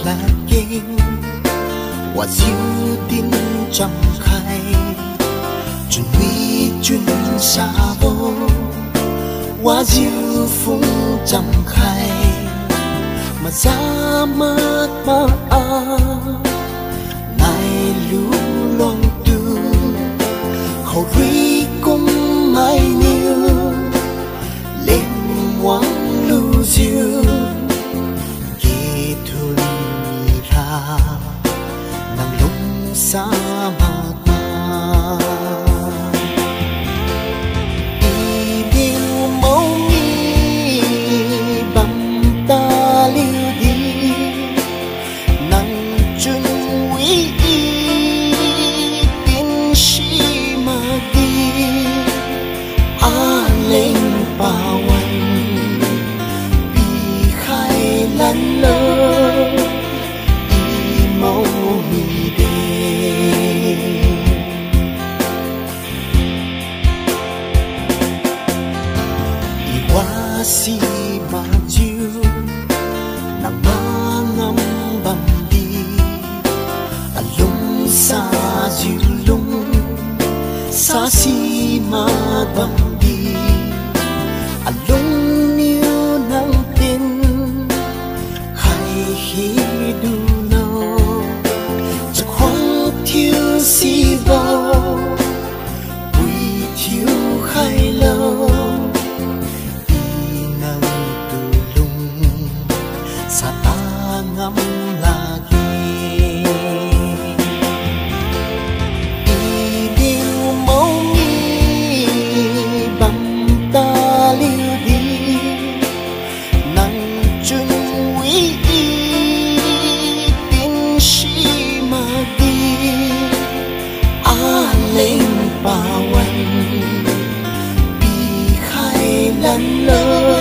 là kinh và diệu tin trăm khai chuẩn bị chuyên xa vô và diệu phung trăm khai mà ra mắt mà này lưu long tu khẩu ri cũng mai nhiều lên ngoan lưu diệu kỳ thuần ra nằm lung xa mà đi điều mẫu nghi bằng ta lưu đi nắng chân quý tin sĩ mà đi lên bao anh bị khai lăn lơ đi mâu mì đê đi qua si mà chiêu nắng ma ngâm bầm đi lung xa dịu lung xa si mà bầm lung niu nang tin khai khi du no cho khoang thiếu si bao bùi thiếu khai lâu đi nang tu lung sa ta ngắm là kia đi điều mẫu nghi bằng ta lưu đi nắng chân quý tin sĩ mà đi lên bao anh bị khai lăn lơ